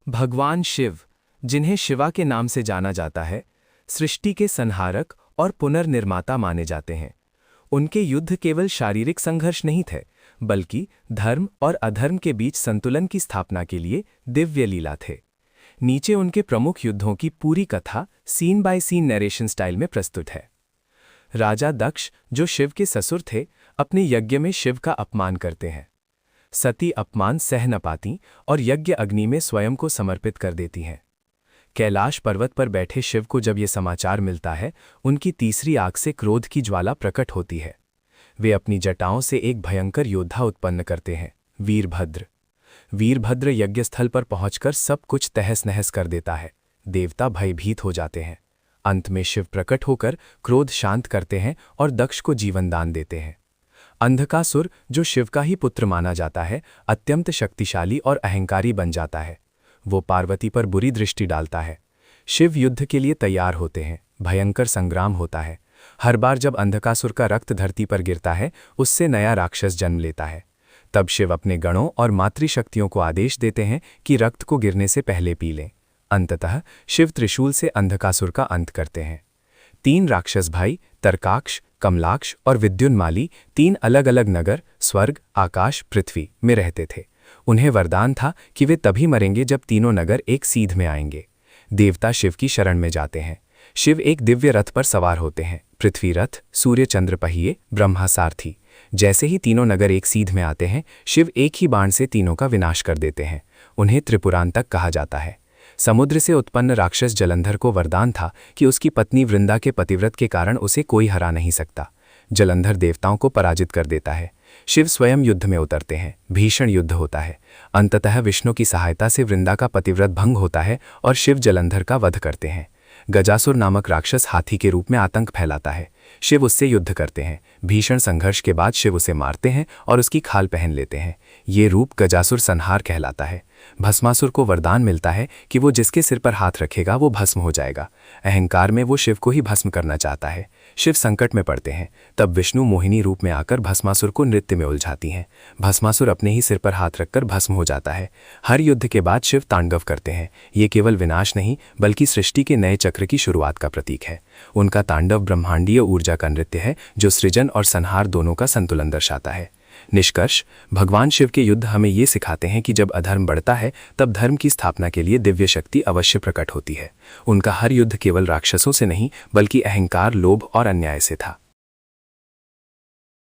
भगवान शिव, जिन्हें शिवा के नाम से जाना जाता है, सृष्टि के संहारक और पुनर्निर्माता माने जाते हैं। उनके युद्ध केवल शारीरिक संघर्ष नहीं थे, बल्कि धर्म और अधर्म के बीच संतुलन की स्थापना के लिए दिव्य लीला थे। नीचे उनके प्रमुख युद्धों की पूरी कथा scene by scene narration style में प्रस्तुत है। राजा दक्ष, जो शिव के ससुर थे, अपने यज्ञ में शिव का अपमान करते हैं। सती अपमान सह न पाती और यज्ञ अग्नि में स्वयं को समर्पित कर देती हैं। कैलाश पर्वत पर बैठे शिव को जब ये समाचार मिलता है, उनकी तीसरी आंख से क्रोध की ज्वाला प्रकट होती है। वे अपनी जटाओं से एक भयंकर योद्धा उत्पन्न करते हैं, वीरभद्र। वीरभद्र यज्ञस्थल पर पहुंचकर सब कुछ तहस नहस कर देता है। देवता भयभीत हो जाते हैं। अंत में शिव प्रकट होकर क्रोध शांत करते हैं और दक्ष को जीवन दान देते हैं। अंधकासुर, जो शिव का ही पुत्र माना जाता है, अत्यंत शक्तिशाली और अहंकारी बन जाता है। वो पार्वती पर बुरी दृष्टि डालता है। शिव युद्ध के लिए तैयार होते हैं। भयंकर संग्राम होता है। हर बार जब अंधकासुर का रक्त धरती पर गिरता है, उससे नया राक्षस जन्म लेता है। तब शिव अपने गणों और मातृशक्तियों को आदेश देते हैं कि रक्त को गिरने से पहले पी लें। अंततः शिव त्रिशूल से अंधकासुर का अंत करते हैं। 3 राक्षस भाई, तरकाक्ष, कमलाक्ष और विद्युन्माली, 3 अलग अलग नगर, स्वर्ग, आकाश, पृथ्वी में रहते थे। उन्हें वरदान था कि वे तभी मरेंगे जब तीनों नगर एक सीध में आएंगे। देवता शिव की शरण में जाते हैं। शिव एक दिव्य रथ पर सवार होते हैं, पृथ्वी रथ, सूर्य चंद्र पहिए, ब्रह्मा सारथी। जैसे ही तीनों नगर एक सीध में आते हैं, शिव एक ही बाण से तीनों का विनाश कर देते हैं। उन्हें त्रिपुरांतक कहा जाता है। समुद्र से उत्पन्न राक्षस जलंधर को वरदान था कि उसकी पत्नी वृंदा के पतिव्रत के कारण उसे कोई हरा नहीं सकता। जलंधर देवताओं को पराजित कर देता है। शिव स्वयं युद्ध में उतरते हैं। भीषण युद्ध होता है। अंततः विष्णु की सहायता से वृंदा का पतिव्रत भंग होता है और शिव जलंधर का वध करते हैं। गजासुर नामक राक्षस हाथी के रूप में आतंक फैलाता है। शिव उससे युद्ध करते हैं। भीषण संघर्ष के बाद शिव उसे मारते हैं और उसकी खाल पहन लेते हैं। ये रूप गजासुर संहार कहलाता है। भस्मासुर को वरदान मिलता है कि वो जिसके सिर पर हाथ रखेगा वो भस्म हो जाएगा। अहंकार में वो शिव को ही भस्म करना चाहता है। शिव संकट में पड़ते हैं। तब विष्णु मोहिनी रूप में आकर भस्मासुर को नृत्य में उलझाती हैं। भस्मासुर अपने ही सिर पर हाथ रखकर भस्म हो जाता है। हर युद्ध के बाद शिव तांडव करते हैं। ये केवल विनाश नहीं, बल्कि सृष्टि के नए चक्र की शुरुआत का प्रतीक है। उनका तांडव ब्रह्मांडीय ऊर्जा का नृत्य है, जो सृजन और संहार दोनों का संतुलन दर्शाता है। निष्कर्ष, भगवान शिव के युद्ध हमें ये सिखाते हैं कि जब अधर्म बढ़ता है, तब धर्म की स्थापना के लिए दिव्य शक्ति अवश्य प्रकट होती है। उनका हर युद्ध केवल राक्षसों से नहीं, बल्कि अहंकार, लोभ और अन्याय से था।